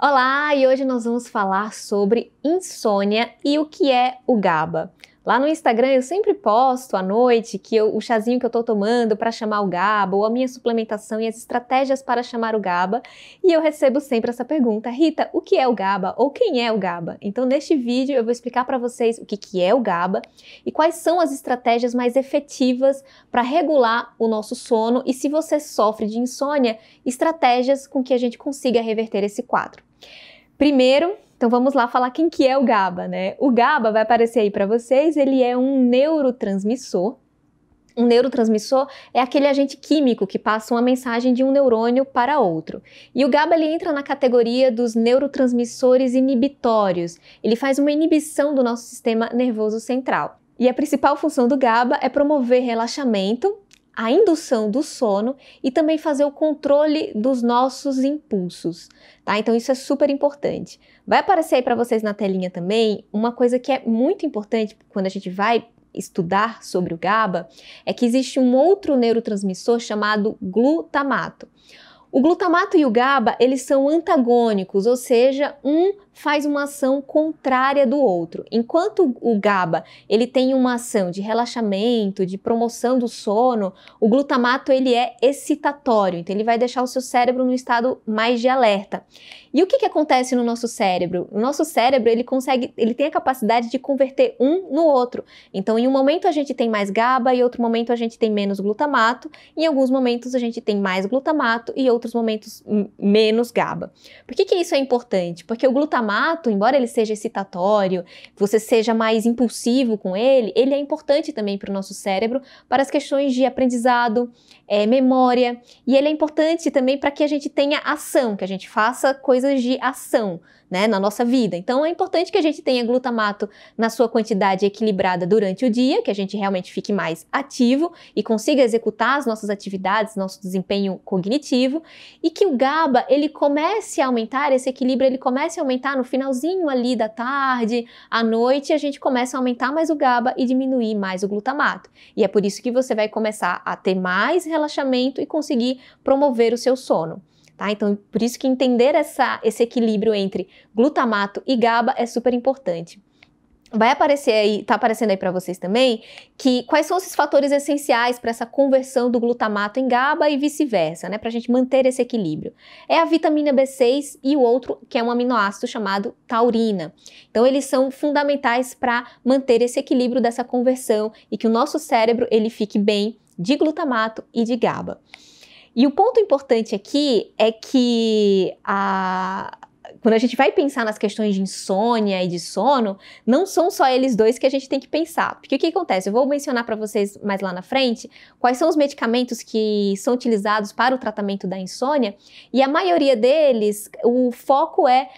Olá, e hoje nós vamos falar sobre insônia e o que é o GABA. Lá no Instagram eu sempre posto à noite o chazinho que eu estou tomando para chamar o GABA, ou a minha suplementação e as estratégias para chamar o GABA, e eu recebo sempre essa pergunta: Rita, o que é o GABA? Ou quem é o GABA? Então neste vídeo eu vou explicar para vocês o que é o GABA e quais são as estratégias mais efetivas para regular o nosso sono, e se você sofre de insônia, estratégias com que a gente consiga reverter esse quadro. Primeiro, então vamos lá falar quem que é o GABA, né? O GABA vai aparecer aí para vocês, ele é um neurotransmissor. Um neurotransmissor é aquele agente químico que passa uma mensagem de um neurônio para outro. E o GABA ele entra na categoria dos neurotransmissores inibitórios. Ele faz uma inibição do nosso sistema nervoso central. E a principal função do GABA é promover relaxamento, a indução do sono e também fazer o controle dos nossos impulsos, tá? Então isso é super importante. Vai aparecer aí para vocês na telinha também uma coisa que é muito importante quando a gente vai estudar sobre o GABA, é que existe um outro neurotransmissor chamado glutamato. O glutamato e o GABA, eles são antagônicos, ou seja, um faz uma ação contrária do outro. Enquanto o GABA, ele tem uma ação de relaxamento, de promoção do sono, o glutamato, ele é excitatório, então ele vai deixar o seu cérebro no estado mais de alerta. E o que acontece no nosso cérebro? O nosso cérebro, ele tem a capacidade de converter um no outro. Então, em um momento a gente tem mais GABA, em outro momento a gente tem menos glutamato, em alguns momentos a gente tem mais glutamato e outros momentos menos GABA. Por que isso é importante? Porque o glutamato, embora ele seja excitatório, você seja mais impulsivo com ele é importante também para o nosso cérebro, para as questões de aprendizado, memória, e ele é importante também para que a gente tenha ação, que a gente faça coisas de ação, né, na nossa vida. Então é importante que a gente tenha glutamato na sua quantidade equilibrada durante o dia, que a gente realmente fique mais ativo e consiga executar as nossas atividades, nosso desempenho cognitivo, e que o GABA, ele comece a aumentar, esse equilíbrio ele comece a aumentar no finalzinho ali da tarde, à noite, a gente começa a aumentar mais o GABA e diminuir mais o glutamato. E é por isso que você vai começar a ter mais relaxamento e conseguir promover o seu sono. Tá? Então, por isso que entender esse equilíbrio entre glutamato e GABA é super importante. Vai aparecer aí, tá aparecendo aí para vocês também, quais são esses fatores essenciais para essa conversão do glutamato em GABA e vice-versa, né? Para a gente manter esse equilíbrio. É a vitamina B6 e o outro, que é um aminoácido chamado taurina. Então, eles são fundamentais para manter esse equilíbrio dessa conversão e que o nosso cérebro ele fique bem de glutamato e de GABA. E o ponto importante aqui é que quando a gente vai pensar nas questões de insônia e de sono, não são só eles dois que a gente tem que pensar. Porque o que acontece? Eu vou mencionar para vocês mais lá na frente quais são os medicamentos que são utilizados para o tratamento da insônia, e a maioria deles, o foco é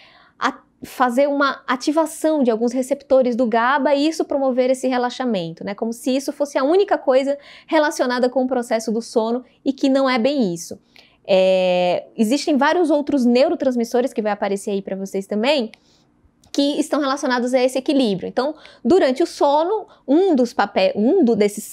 fazer uma ativação de alguns receptores do GABA e isso promover esse relaxamento, né? Como se isso fosse a única coisa relacionada com o processo do sono, e que não é bem isso. Existem vários outros neurotransmissores que vai aparecer aí para vocês também, que estão relacionados a esse equilíbrio. Então, durante o sono,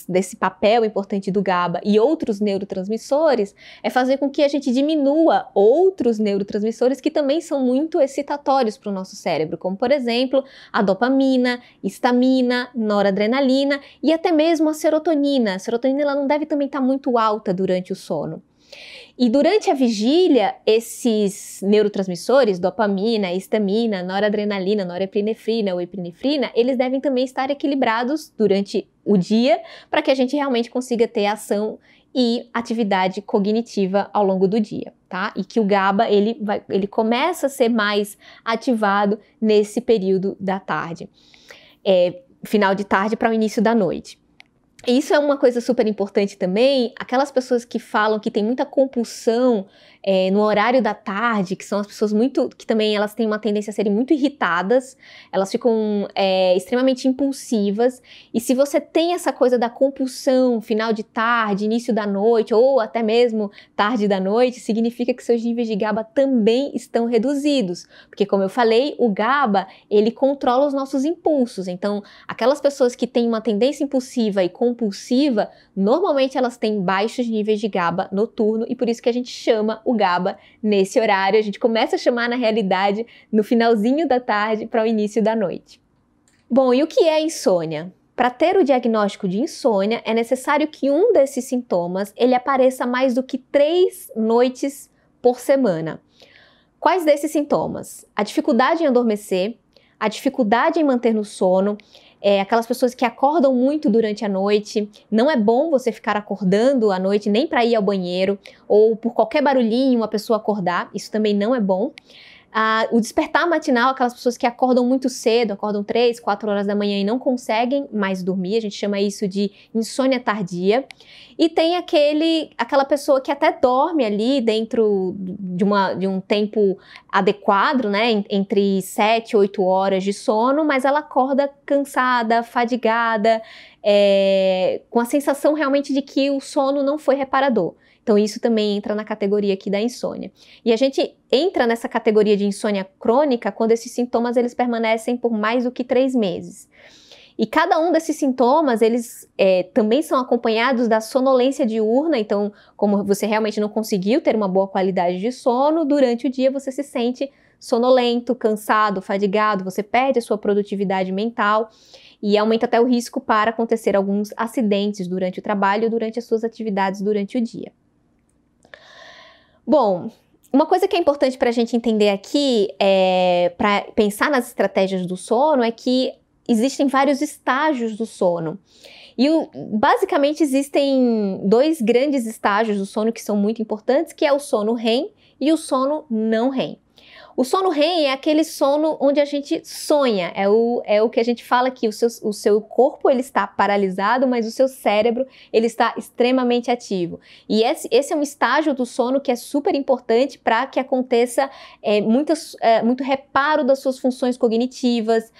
desse papel importante do GABA e outros neurotransmissores é fazer com que a gente diminua outros neurotransmissores que também são muito excitatórios para o nosso cérebro, como, por exemplo, a dopamina, histamina, noradrenalina e até mesmo a serotonina. A serotonina ela não deve também estar muito alta durante o sono. E durante a vigília, esses neurotransmissores, dopamina, histamina, noradrenalina, norepinefrina ou epinefrina, eles devem também estar equilibrados durante o dia para que a gente realmente consiga ter ação e atividade cognitiva ao longo do dia, tá? E que o GABA, ele começa a ser mais ativado nesse período da tarde, final de tarde para o início da noite. Isso é uma coisa super importante também, aquelas pessoas que falam que tem muita compulsão no horário da tarde, que são as pessoas que também elas têm uma tendência a serem muito irritadas, elas ficam extremamente impulsivas, e se você tem essa coisa da compulsão final de tarde, início da noite, ou até mesmo tarde da noite, significa que seus níveis de GABA também estão reduzidos, porque como eu falei, o GABA, ele controla os nossos impulsos, então aquelas pessoas que têm uma tendência impulsiva e compulsiva, normalmente elas têm baixos níveis de GABA noturno, e por isso que a gente chama o GABA nesse horário. A gente começa a chamar na realidade no finalzinho da tarde para o início da noite. Bom, e o que é insônia? Para ter o diagnóstico de insônia, é necessário que um desses sintomas ele apareça mais do que 3 noites por semana. Quais desses sintomas? A dificuldade em adormecer, a dificuldade em manter no sono, aquelas pessoas que acordam muito durante a noite. Não é bom você ficar acordando à noite nem para ir ao banheiro, ou por qualquer barulhinho uma pessoa acordar, isso também não é bom. O despertar matinal, aquelas pessoas que acordam muito cedo, acordam 3, 4 horas da manhã e não conseguem mais dormir, a gente chama isso de insônia tardia. E tem aquela pessoa que até dorme ali dentro de um tempo adequado, né, entre 7 e 8 horas de sono, mas ela acorda cansada, fadigada, com a sensação realmente de que o sono não foi reparador. Então isso também entra na categoria aqui da insônia. E a gente entra nessa categoria de insônia crônica quando esses sintomas eles permanecem por mais do que 3 meses. E cada um desses sintomas, eles também são acompanhados da sonolência diurna, então como você realmente não conseguiu ter uma boa qualidade de sono, durante o dia você se sente sonolento, cansado, fadigado, você perde a sua produtividade mental e aumenta até o risco para acontecer alguns acidentes durante o trabalho, durante as suas atividades durante o dia. Bom, uma coisa que é importante para a gente entender aqui, para pensar nas estratégias do sono, é que existem vários estágios do sono. E basicamente existem 2 grandes estágios do sono que são muito importantes, que é o sono REM e o sono não REM. O sono REM é aquele sono onde a gente sonha, é o que a gente fala aqui, o seu corpo ele está paralisado, mas o seu cérebro ele está extremamente ativo. E esse é um estágio do sono que é super importante para que aconteça muito reparo das suas funções cognitivas,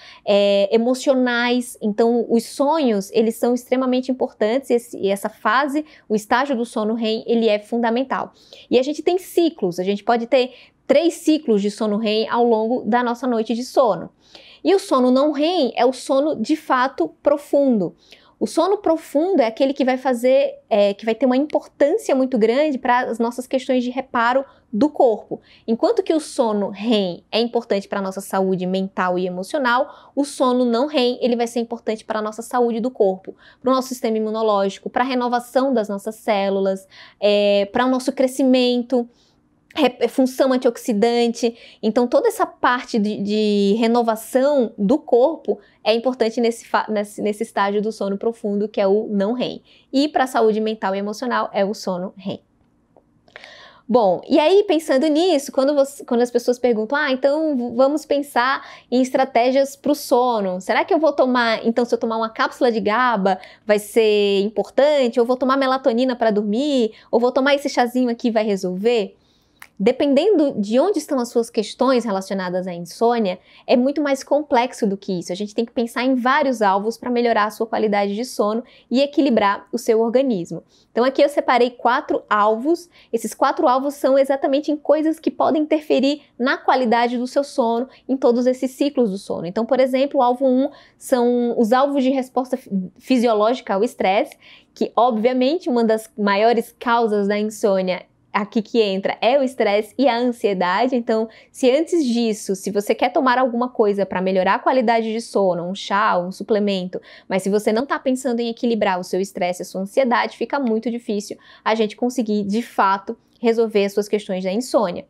emocionais. Então, os sonhos, eles são extremamente importantes e essa fase, o estágio do sono REM, ele é fundamental. E a gente tem ciclos, a gente pode ter 3 ciclos de sono REM ao longo da nossa noite de sono. E o sono não REM é o sono de fato profundo. O sono profundo é aquele que vai que vai ter uma importância muito grande para as nossas questões de reparo do corpo. Enquanto que o sono REM é importante para a nossa saúde mental e emocional, o sono não REM ele vai ser importante para a nossa saúde do corpo, para o nosso sistema imunológico, para a renovação das nossas células, para o nosso crescimento, função antioxidante. Então toda essa parte de renovação do corpo é importante nesse estágio do sono profundo, que é o não REM. E para a saúde mental e emocional é o sono REM. Bom, e aí pensando nisso, quando as pessoas perguntam, então vamos pensar em estratégias para o sono, será que eu vou tomar, então se eu tomar uma cápsula de GABA vai ser importante, ou vou tomar melatonina para dormir, ou vou tomar esse chazinho aqui vai resolver? Dependendo de onde estão as suas questões relacionadas à insônia, é muito mais complexo do que isso. A gente tem que pensar em vários alvos para melhorar a sua qualidade de sono e equilibrar o seu organismo. Então aqui eu separei 4 alvos. Esses 4 alvos são exatamente em coisas que podem interferir na qualidade do seu sono, em todos esses ciclos do sono. Então, por exemplo, o alvo 1 são os alvos de resposta fisiológica ao estresse, que obviamente uma das maiores causas da insônia aqui que entra é o estresse e a ansiedade. Então, se antes disso, se você quer tomar alguma coisa para melhorar a qualidade de sono, um chá, um suplemento, mas se você não está pensando em equilibrar o seu estresse e a sua ansiedade, fica muito difícil a gente conseguir, de fato, resolver as suas questões da insônia.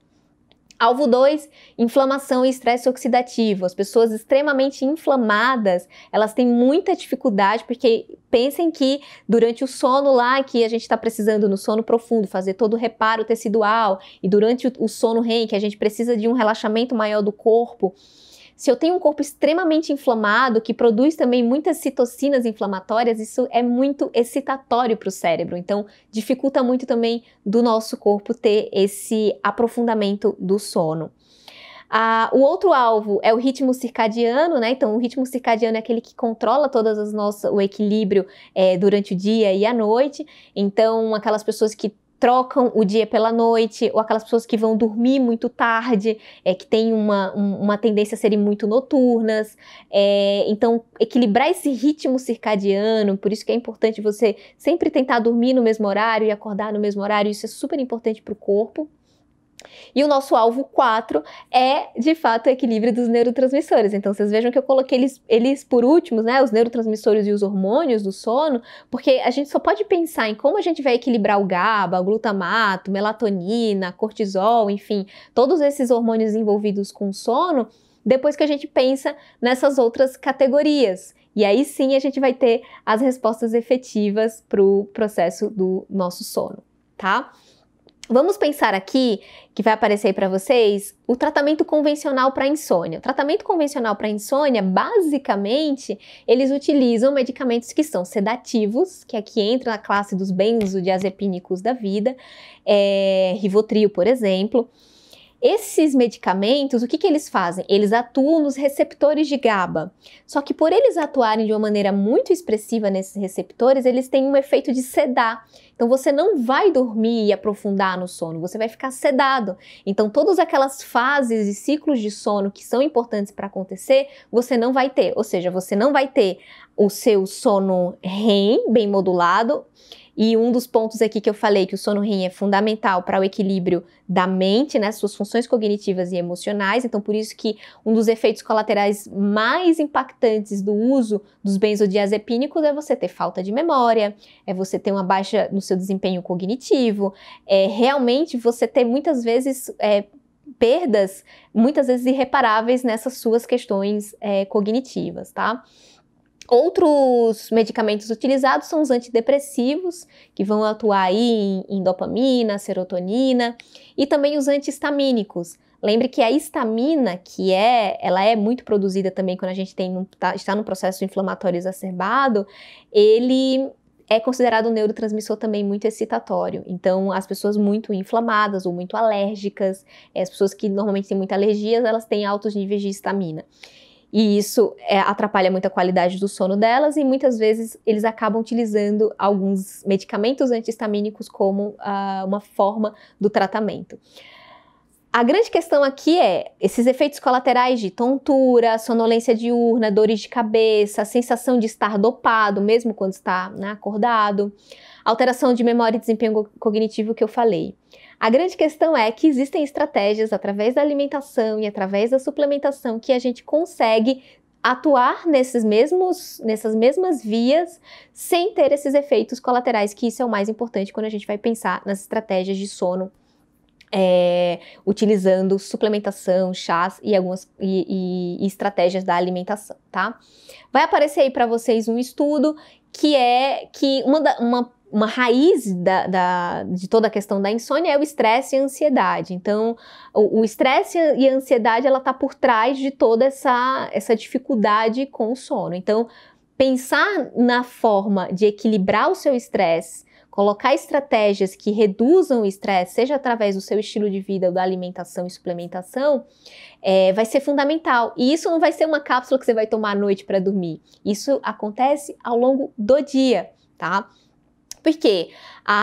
Alvo 2, inflamação e estresse oxidativo. As pessoas extremamente inflamadas, elas têm muita dificuldade, porque pensem que durante o sono lá, que a gente está precisando no sono profundo, fazer todo o reparo tecidual, e durante o sono REM, que a gente precisa de um relaxamento maior do corpo, se eu tenho um corpo extremamente inflamado, que produz também muitas citocinas inflamatórias, isso é muito excitatório para o cérebro. Então, dificulta muito também do nosso corpo ter esse aprofundamento do sono. O outro alvo é o ritmo circadiano, né? Então, o ritmo circadiano é aquele que controla o equilíbrio durante o dia e a noite. Então, aquelas pessoas que trocam o dia pela noite, ou aquelas pessoas que vão dormir muito tarde, que têm uma tendência a serem muito noturnas. Então, equilibrar esse ritmo circadiano, por isso que é importante você sempre tentar dormir no mesmo horário e acordar no mesmo horário, isso é super importante para o corpo. E o nosso alvo 4 é, de fato, o equilíbrio dos neurotransmissores. Então, vocês vejam que eu coloquei eles por últimos, né, os neurotransmissores e os hormônios do sono, porque a gente só pode pensar em como a gente vai equilibrar o GABA, o glutamato, melatonina, cortisol, enfim, todos esses hormônios envolvidos com o sono, depois que a gente pensa nessas outras categorias. E aí sim a gente vai ter as respostas efetivas para o processo do nosso sono, tá? Vamos pensar aqui, que vai aparecer aí para vocês, o tratamento convencional para insônia. O tratamento convencional para insônia, basicamente, eles utilizam medicamentos que são sedativos, que aqui entra na classe dos benzodiazepínicos da vida, Rivotril, por exemplo. Esses medicamentos, o que eles fazem? Eles atuam nos receptores de GABA. Só que por eles atuarem de uma maneira muito expressiva nesses receptores, eles têm um efeito de sedar. Então você não vai dormir e aprofundar no sono, você vai ficar sedado. Então todas aquelas fases e ciclos de sono que são importantes para acontecer, você não vai ter. Ou seja, você não vai ter o seu sono REM bem modulado. E um dos pontos aqui que eu falei que o sono REM é fundamental para o equilíbrio da mente, né, suas funções cognitivas e emocionais, então por isso que um dos efeitos colaterais mais impactantes do uso dos benzodiazepínicos é você ter falta de memória, é você ter uma baixa no seu desempenho cognitivo, é realmente você ter muitas vezes perdas, muitas vezes irreparáveis nessas suas questões cognitivas, tá? Outros medicamentos utilizados são os antidepressivos, que vão atuar aí em dopamina, serotonina, e também os antihistamínicos. Lembre que a histamina, ela é muito produzida também quando a gente está num processo inflamatório exacerbado, ele é considerado um neurotransmissor também muito excitatório. Então, as pessoas muito inflamadas ou muito alérgicas, as pessoas que normalmente têm muita alergia, elas têm altos níveis de histamina. E isso atrapalha muito a qualidade do sono delas e muitas vezes eles acabam utilizando alguns medicamentos antihistamínicos como uma forma do tratamento. A grande questão aqui é esses efeitos colaterais de tontura, sonolência diurna, dores de cabeça, sensação de estar dopado mesmo quando está, né, acordado, alteração de memória e desempenho cognitivo que eu falei. A grande questão é que existem estratégias através da alimentação e através da suplementação que a gente consegue atuar nessas mesmas vias sem ter esses efeitos colaterais, que isso é o mais importante quando a gente vai pensar nas estratégias de sono, utilizando suplementação, chás e estratégias da alimentação, tá? Vai aparecer aí para vocês um estudo que uma raiz de toda a questão da insônia é o estresse e a ansiedade. Então, o estresse e a ansiedade, ela tá por trás de toda essa dificuldade com o sono. Então, pensar na forma de equilibrar o seu estresse, colocar estratégias que reduzam o estresse, seja através do seu estilo de vida ou da alimentação e suplementação, vai ser fundamental. E isso não vai ser uma cápsula que você vai tomar à noite para dormir. Isso acontece ao longo do dia, tá? Porque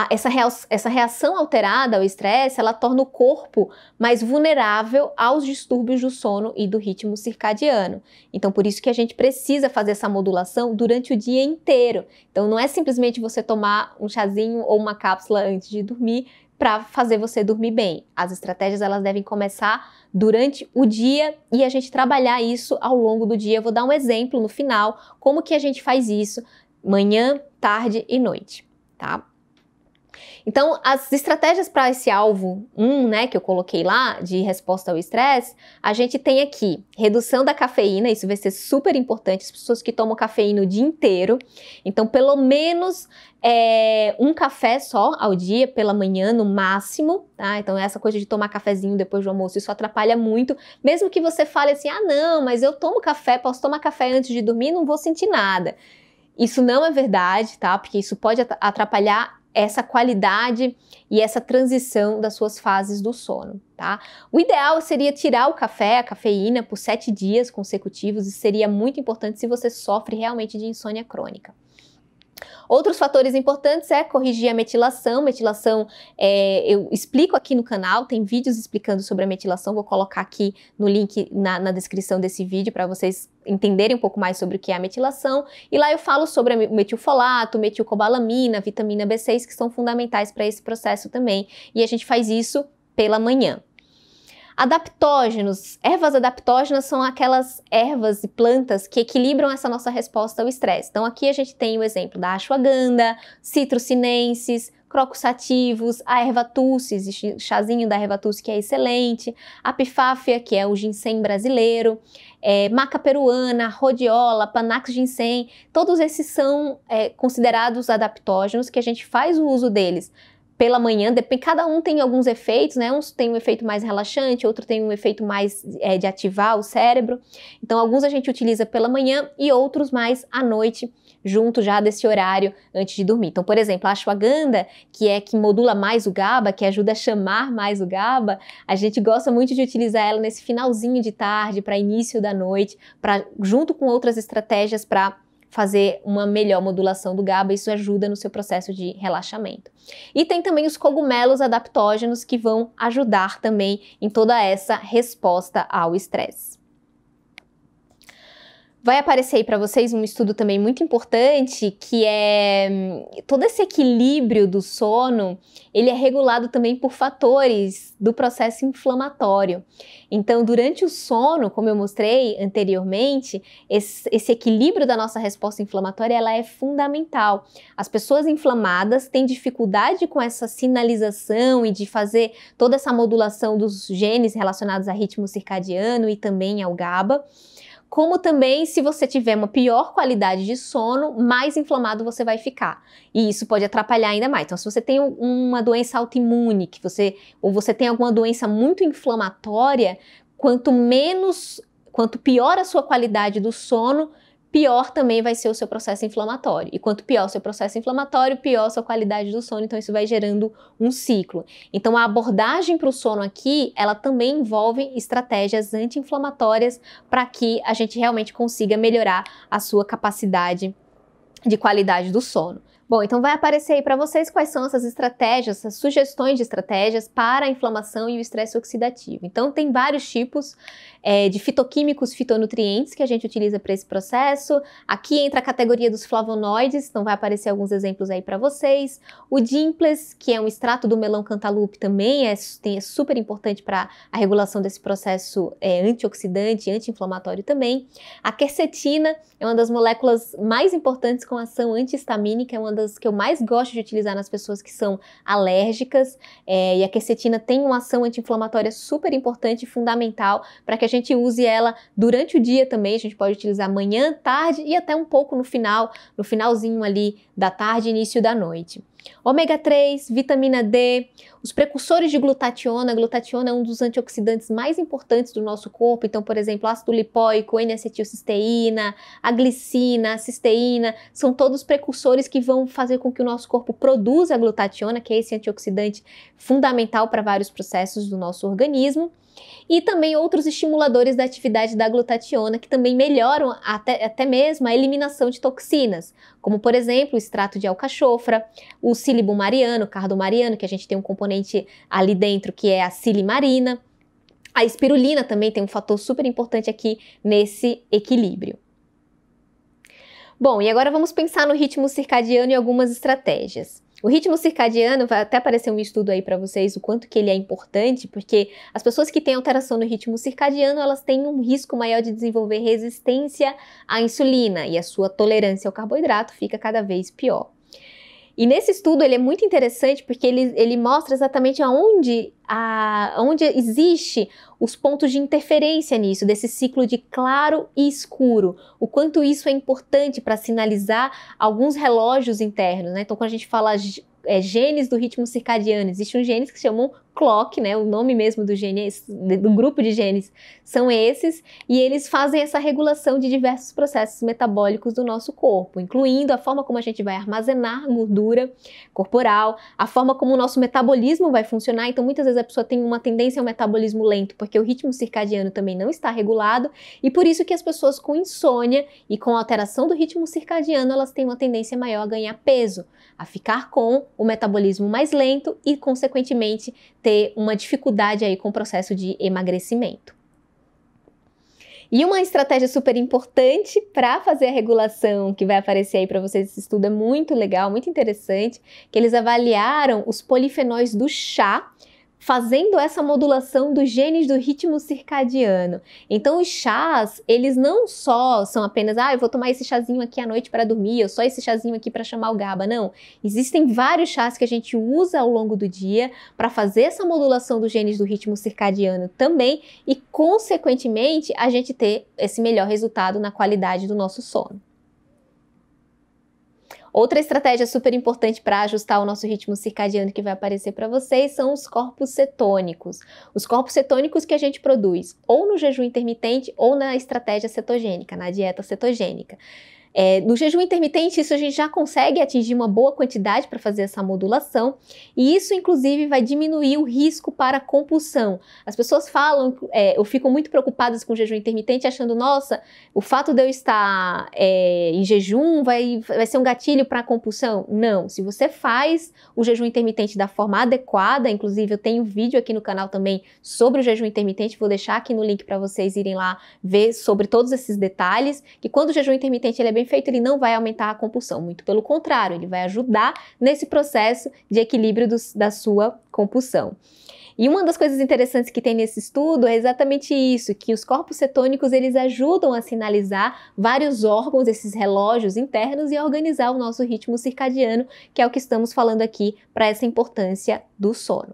essa reação alterada ao estresse, ela torna o corpo mais vulnerável aos distúrbios do sono e do ritmo circadiano. Então, por isso que a gente precisa fazer essa modulação durante o dia inteiro. Então, não é simplesmente você tomar um chazinho ou uma cápsula antes de dormir para fazer você dormir bem. As estratégias, elas devem começar durante o dia e a gente trabalhar isso ao longo do dia. Eu vou dar um exemplo no final, como que a gente faz isso manhã, tarde e noite. Tá? Então, as estratégias para esse alvo 1, né, que eu coloquei lá, de resposta ao estresse, a gente tem aqui redução da cafeína, isso vai ser super importante, as pessoas que tomam cafeína o dia inteiro, então pelo menos um café só ao dia, pela manhã no máximo, tá? Então essa coisa de tomar cafezinho depois do almoço, isso atrapalha muito, mesmo que você fale assim, ah não, mas eu tomo café, posso tomar café antes de dormir, não vou sentir nada. Isso não é verdade, tá? Porque isso pode atrapalhar essa qualidade e essa transição das suas fases do sono, tá? O ideal seria tirar o café, a cafeína, por 7 dias consecutivos, e seria muito importante se você sofre realmente de insônia crônica. Outros fatores importantes é corrigir a metilação. Metilação, eu explico aqui no canal, tem vídeos explicando sobre a metilação, vou colocar aqui no link na descrição desse vídeo para vocês entenderem um pouco mais sobre o que é a metilação. E lá eu falo sobre o metilfolato, metilcobalamina, vitamina B6, que são fundamentais para esse processo também. E a gente faz isso pela manhã. Adaptógenos. Ervas adaptógenas são aquelas ervas e plantas que equilibram essa nossa resposta ao estresse. Então aqui a gente tem o exemplo da ashwagandha, Citrus sinensis, Crocus sativus, a erva tussis, o chazinho da erva tussis que é excelente, a pifáfia, que é o ginseng brasileiro, maca peruana, rhodiola, panax ginseng, todos esses são considerados adaptógenos que a gente faz o uso deles pela manhã, cada um tem alguns efeitos, né? Uns tem um efeito mais relaxante, outro tem um efeito mais de ativar o cérebro. Então, alguns a gente utiliza pela manhã e outros mais à noite, junto já desse horário antes de dormir. Então, por exemplo, a ashwagandha, que modula mais o GABA, que ajuda a chamar mais o GABA, a gente gosta muito de utilizar ela nesse finalzinho de tarde, para início da noite, junto com outras estratégias para fazer uma melhor modulação do GABA, isso ajuda no seu processo de relaxamento. E tem também os cogumelos adaptógenos que vão ajudar também em toda essa resposta ao estresse. Vai aparecer aí para vocês um estudo também muito importante, que é todo esse equilíbrio do sono, ele é regulado também por fatores do processo inflamatório. Então, durante o sono, como eu mostrei anteriormente, esse equilíbrio da nossa resposta inflamatória, ela é fundamental. As pessoas inflamadas têm dificuldade com essa sinalização e de fazer toda essa modulação dos genes relacionados a ritmo circadiano e também ao GABA. Como também, se você tiver uma pior qualidade de sono, mais inflamado você vai ficar. E isso pode atrapalhar ainda mais. Então, se você tem uma doença autoimune, ou você tem alguma doença muito inflamatória, quanto pior a sua qualidade do sono, pior também vai ser o seu processo inflamatório. E quanto pior o seu processo inflamatório, pior a sua qualidade do sono. Então, isso vai gerando um ciclo. Então, a abordagem para o sono aqui, ela também envolve estratégias anti-inflamatórias para que a gente realmente consiga melhorar a sua capacidade de qualidade do sono. Bom, então vai aparecer aí para vocês quais são essas estratégias, essas sugestões de estratégias para a inflamação e o estresse oxidativo. Então tem vários tipos de fitoquímicos, fitonutrientes que a gente utiliza para esse processo. Aqui entra a categoria dos flavonoides, então vai aparecer alguns exemplos aí para vocês. O Dimples, que é um extrato do melão cantaloupe, também é super importante para a regulação desse processo antioxidante, anti-inflamatório também. A quercetina é uma das moléculas mais importantes com ação antihistamínica, é uma das que eu mais gosto de utilizar nas pessoas que são alérgicas, e a quercetina tem uma ação anti-inflamatória super importante e fundamental para que a gente use ela durante o dia também. A gente pode utilizar manhã, tarde e até um pouco no finalzinho ali da tarde, início da noite. Ômega 3, vitamina D, os precursores de glutationa. A glutationa é um dos antioxidantes mais importantes do nosso corpo. Então, por exemplo, ácido lipóico, N-acetilcisteína, a glicina, a cisteína, são todos precursores que vão fazer com que o nosso corpo produza a glutationa, que é esse antioxidante fundamental para vários processos do nosso organismo. E também outros estimuladores da atividade da glutationa que também melhoram até mesmo a eliminação de toxinas, como por exemplo o extrato de alcachofra, o silibumariano, cardomariano, que a gente tem um componente ali dentro que é a silimarina. A espirulina também tem um fator super importante aqui nesse equilíbrio. Bom, e agora vamos pensar no ritmo circadiano e algumas estratégias. O ritmo circadiano, vai até aparecer um estudo aí para vocês o quanto que ele é importante, porque as pessoas que têm alteração no ritmo circadiano, elas têm um risco maior de desenvolver resistência à insulina e a sua tolerância ao carboidrato fica cada vez pior. E nesse estudo ele é muito interessante porque ele mostra exatamente onde existe os pontos de interferência nisso, desse ciclo de claro e escuro, o quanto isso é importante para sinalizar alguns relógios internos, né? Então, quando a gente fala genes do ritmo circadiano, existem uns genes que se chamam clock, né? O nome mesmo do grupo de genes são esses, e eles fazem essa regulação de diversos processos metabólicos do nosso corpo, incluindo a forma como a gente vai armazenar gordura corporal, a forma como o nosso metabolismo vai funcionar. Então, muitas vezes a pessoa tem uma tendência ao metabolismo lento, porque o ritmo circadiano também não está regulado, e por isso que as pessoas com insônia e com alteração do ritmo circadiano, elas têm uma tendência maior a ganhar peso, a ficar com o metabolismo mais lento e, consequentemente, ter uma dificuldade aí com o processo de emagrecimento. E uma estratégia super importante para fazer a regulação, que vai aparecer aí para vocês, esse estudo é muito legal, muito interessante, que eles avaliaram os polifenóis do chá fazendo essa modulação dos genes do ritmo circadiano. Então os chás, eles não só são apenas, eu vou tomar esse chazinho aqui à noite para dormir, ou só esse chazinho aqui para chamar o GABA, não. Existem vários chás que a gente usa ao longo do dia para fazer essa modulação dos genes do ritmo circadiano também e, consequentemente, a gente ter esse melhor resultado na qualidade do nosso sono. Outra estratégia super importante para ajustar o nosso ritmo circadiano que vai aparecer para vocês são os corpos cetônicos. Os corpos cetônicos que a gente produz ou no jejum intermitente ou na estratégia cetogênica, na dieta cetogênica. No jejum intermitente, isso a gente já consegue atingir uma boa quantidade para fazer essa modulação e isso, inclusive, vai diminuir o risco para compulsão. As pessoas falam, ou ficam muito preocupadas com o jejum intermitente, achando, nossa, o fato de eu estar em jejum vai ser um gatilho para compulsão. Não, se você faz o jejum intermitente da forma adequada, inclusive eu tenho um vídeo aqui no canal também sobre o jejum intermitente, vou deixar aqui no link para vocês irem lá ver sobre todos esses detalhes, que quando o jejum intermitente ele é bem feito, ele não vai aumentar a compulsão, muito pelo contrário, ele vai ajudar nesse processo de equilíbrio da sua compulsão. E uma das coisas interessantes que tem nesse estudo é exatamente isso, que os corpos cetônicos eles ajudam a sinalizar vários órgãos, esses relógios internos, e a organizar o nosso ritmo circadiano, que é o que estamos falando aqui para essa importância do sono.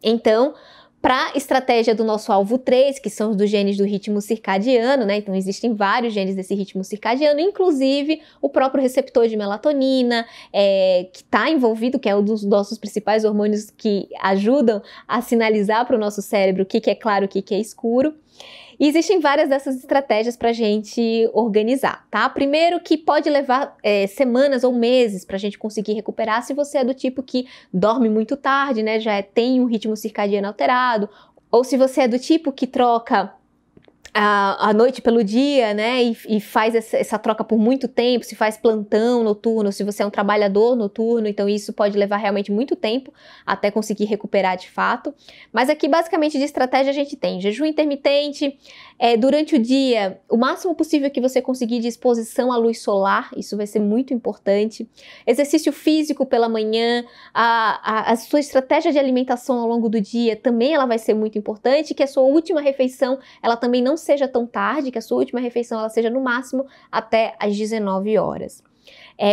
Então, para a estratégia do nosso alvo 3, que são os dos genes do ritmo circadiano, né? Então existem vários genes desse ritmo circadiano, inclusive o próprio receptor de melatonina, que está envolvido, que é um dos nossos principais hormônios que ajudam a sinalizar para o nosso cérebro o que é claro e o que é escuro. E existem várias dessas estratégias para a gente organizar, tá? Primeiro que pode levar semanas ou meses para a gente conseguir recuperar se você é do tipo que dorme muito tarde, né? Já tem um ritmo circadiano alterado, ou se você é do tipo que troca a noite pelo dia, né, e faz essa troca por muito tempo, se faz plantão noturno, se você é um trabalhador noturno, então isso pode levar realmente muito tempo até conseguir recuperar de fato. Mas aqui basicamente de estratégia a gente tem jejum intermitente, durante o dia, o máximo possível que você conseguir de exposição à luz solar, isso vai ser muito importante. Exercício físico pela manhã, a sua estratégia de alimentação ao longo do dia também ela vai ser muito importante, que a sua última refeição, ela também não seja tão tarde, que a sua última refeição ela seja no máximo até às 19 horas.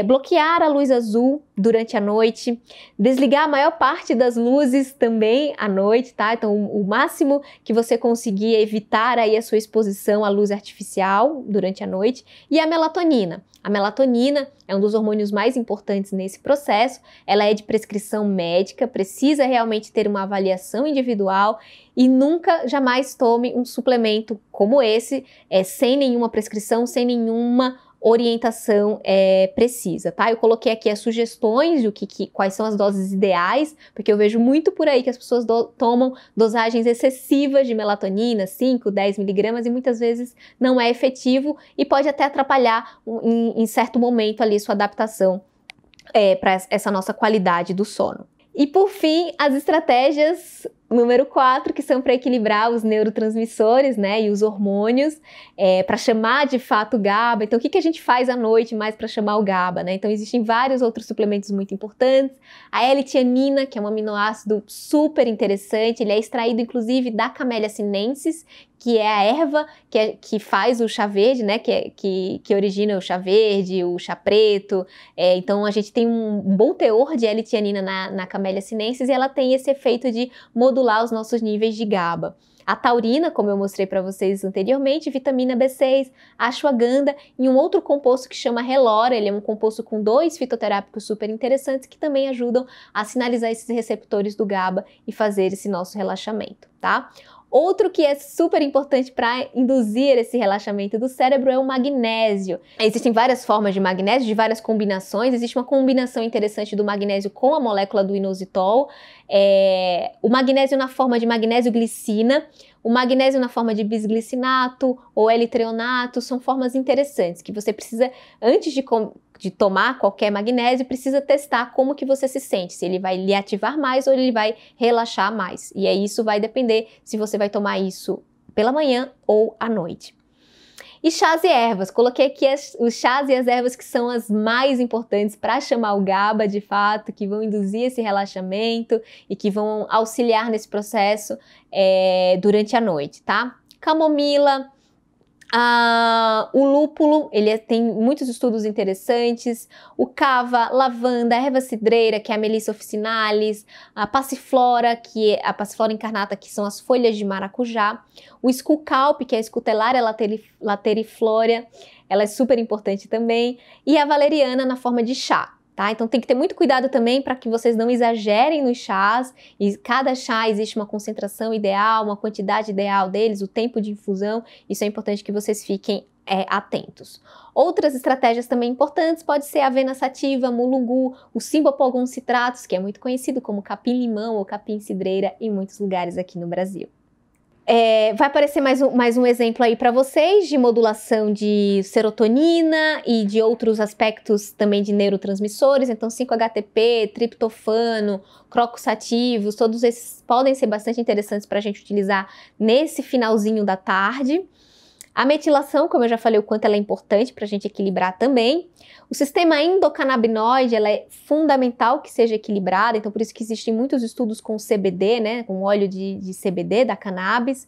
Bloquear a luz azul durante a noite, desligar a maior parte das luzes também à noite, tá? Então, o máximo que você conseguir evitar aí a sua exposição à luz artificial durante a noite. E a melatonina. A melatonina é um dos hormônios mais importantes nesse processo, ela é de prescrição médica, precisa realmente ter uma avaliação individual e nunca, jamais tome um suplemento como esse, sem nenhuma prescrição, sem nenhuma orientação precisa, tá? Eu coloquei aqui as sugestões de quais são as doses ideais, porque eu vejo muito por aí que as pessoas tomam dosagens excessivas de melatonina, 5, 10 miligramas, e muitas vezes não é efetivo e pode até atrapalhar em certo momento ali sua adaptação para essa nossa qualidade do sono. E por fim, as estratégias número 4, que são para equilibrar os neurotransmissores, né, e os hormônios, para chamar de fato o GABA. Então, o que a gente faz à noite mais para chamar o GABA, né? Então, existem vários outros suplementos muito importantes. A L-tianina, que é um aminoácido super interessante, ele é extraído, inclusive, da Camellia sinensis, que é a erva que faz o chá verde, né, que origina o chá verde, o chá preto. Então, a gente tem um bom teor de L-tianina na Camellia sinensis e ela tem esse efeito de modular os nossos níveis de GABA. A taurina, como eu mostrei para vocês anteriormente, vitamina B6, a ashwagandha e um outro composto que chama relora, ele é um composto com 2 fitoterápicos super interessantes que também ajudam a sinalizar esses receptores do GABA e fazer esse nosso relaxamento, tá? Outro que é super importante para induzir esse relaxamento do cérebro é o magnésio. Existem várias formas de magnésio, de várias combinações. Existe uma combinação interessante do magnésio com a molécula do inositol. O magnésio na forma de magnésio-glicina, o magnésio na forma de bisglicinato ou L-treonato, são formas interessantes que você precisa, antes de tomar qualquer magnésio, precisa testar como que você se sente, se ele vai lhe ativar mais ou ele vai relaxar mais. E aí isso vai depender se você vai tomar isso pela manhã ou à noite. E chás e ervas, coloquei aqui os chás e as ervas que são as mais importantes para chamar o GABA de fato, que vão induzir esse relaxamento e que vão auxiliar nesse processo durante a noite, tá? Camomila, o lúpulo, ele tem muitos estudos interessantes, o cava, lavanda, a erva cidreira, que é a Melissa officinalis, a passiflora, que é a passiflora incarnata, que são as folhas de maracujá, o esculcalpe, que é a Escutellaria lateriflora, ela é super importante também, e a valeriana na forma de chá. Tá? Então tem que ter muito cuidado também para que vocês não exagerem nos chás, e cada chá existe uma concentração ideal, uma quantidade ideal deles, o tempo de infusão, isso é importante que vocês fiquem atentos. Outras estratégias também importantes pode ser a avena sativa, mulungu, o Cymbopogon citratus, que é muito conhecido como capim-limão ou capim-cidreira em muitos lugares aqui no Brasil. Vai aparecer mais um exemplo aí para vocês de modulação de serotonina e de outros aspectos também de neurotransmissores, então 5-HTP, triptofano, crocos sativos, todos esses podem ser bastante interessantes para a gente utilizar nesse finalzinho da tarde. A metilação, como eu já falei, o quanto ela é importante para a gente equilibrar também. O sistema endocannabinoide, ela é fundamental que seja equilibrada, então por isso que existem muitos estudos com CBD, né, com óleo de CBD da cannabis.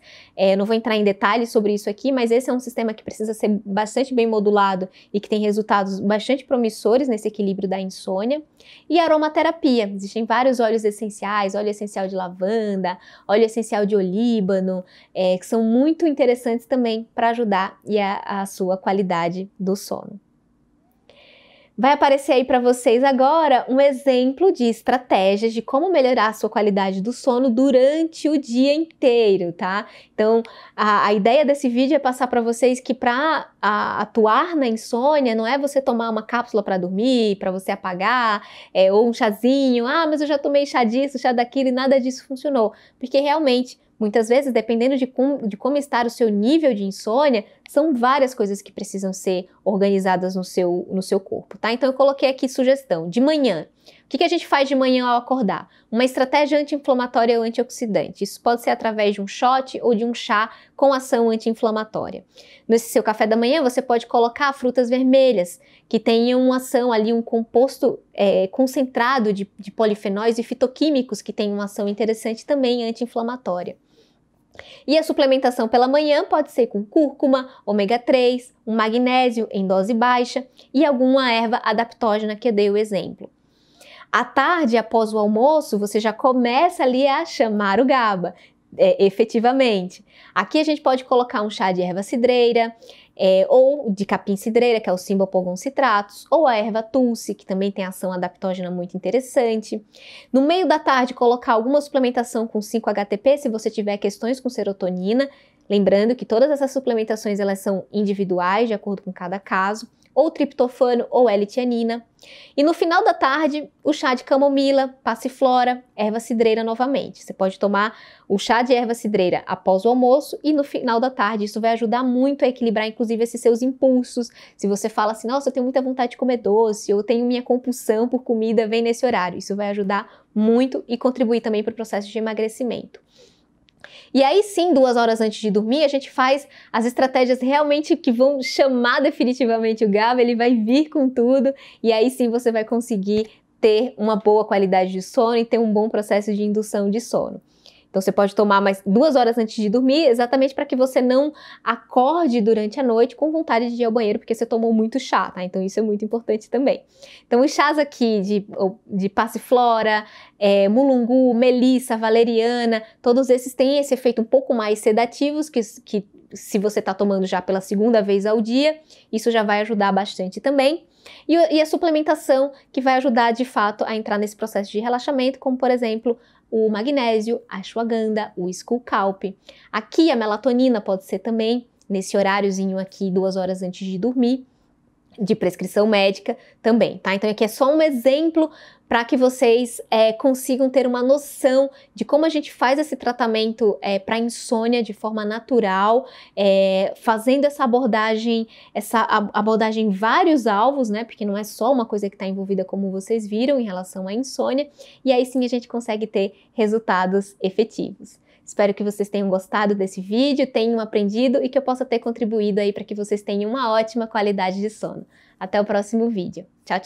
Não vou entrar em detalhes sobre isso aqui, mas esse é um sistema que precisa ser bastante bem modulado e que tem resultados bastante promissores nesse equilíbrio da insônia. E a aromaterapia, existem vários óleos essenciais, óleo essencial de lavanda, óleo essencial de olíbano, que são muito interessantes também para ajudar a sua qualidade do sono. Vai aparecer aí para vocês agora um exemplo de estratégias de como melhorar a sua qualidade do sono durante o dia inteiro, tá? Então, a ideia desse vídeo é passar para vocês que para atuar na insônia não é você tomar uma cápsula para dormir, para você apagar, ou um chazinho, mas eu já tomei chá disso, chá daquilo e nada disso funcionou, porque realmente muitas vezes, dependendo de como está o seu nível de insônia, são várias coisas que precisam ser organizadas no seu corpo, tá? Então eu coloquei aqui sugestão, de manhã. O que a gente faz de manhã ao acordar? Uma estratégia anti-inflamatória ou antioxidante. Isso pode ser através de um shot ou de um chá com ação anti-inflamatória. Nesse seu café da manhã, você pode colocar frutas vermelhas, que tenham uma ação ali, um composto concentrado de polifenóis e fitoquímicos, que tem uma ação interessante também anti-inflamatória. E a suplementação pela manhã pode ser com cúrcuma, ômega 3, um magnésio em dose baixa e alguma erva adaptógena que eu dei o exemplo. À tarde, após o almoço, você já começa ali a chamar o GABA, efetivamente. Aqui a gente pode colocar um chá de erva cidreira, ou de capim-cidreira, que é o Cymbopogon citratus, ou a erva tulsi, que também tem ação adaptógena muito interessante. No meio da tarde, colocar alguma suplementação com 5-HTP, se você tiver questões com serotonina, lembrando que todas essas suplementações elas são individuais, de acordo com cada caso, ou triptofano ou L-tianina. E no final da tarde, o chá de camomila, passiflora, erva cidreira novamente. Você pode tomar o chá de erva cidreira após o almoço e no final da tarde. Isso vai ajudar muito a equilibrar, inclusive, esses seus impulsos. Se você fala assim, nossa, eu tenho muita vontade de comer doce, ou tenho minha compulsão por comida, vem nesse horário. Isso vai ajudar muito e contribuir também para o processo de emagrecimento. E aí sim, 2 horas antes de dormir, a gente faz as estratégias realmente que vão chamar definitivamente o GABA, ele vai vir com tudo, e aí sim você vai conseguir ter uma boa qualidade de sono e ter um bom processo de indução de sono. Então você pode tomar mais 2 horas antes de dormir, exatamente para que você não acorde durante a noite com vontade de ir ao banheiro, porque você tomou muito chá, tá? Então isso é muito importante também. Então os chás aqui de passiflora, mulungu, melissa, valeriana, todos esses têm esse efeito um pouco mais sedativos, que se você está tomando já pela 2ª vez ao dia, isso já vai ajudar bastante também. E a suplementação que vai ajudar de fato a entrar nesse processo de relaxamento, como por exemplo, o magnésio, a ashwagandha, o esculcalpe. Aqui a melatonina pode ser também, nesse horáriozinho aqui, 2 horas antes de dormir, de prescrição médica também, tá? Então aqui é só um exemplo para que vocês consigam ter uma noção de como a gente faz esse tratamento para insônia de forma natural, fazendo essa abordagem em vários alvos, né? Porque não é só uma coisa que está envolvida, como vocês viram, em relação à insônia, e aí sim a gente consegue ter resultados efetivos. Espero que vocês tenham gostado desse vídeo, tenham aprendido e que eu possa ter contribuído aí para que vocês tenham uma ótima qualidade de sono. Até o próximo vídeo. Tchau, tchau!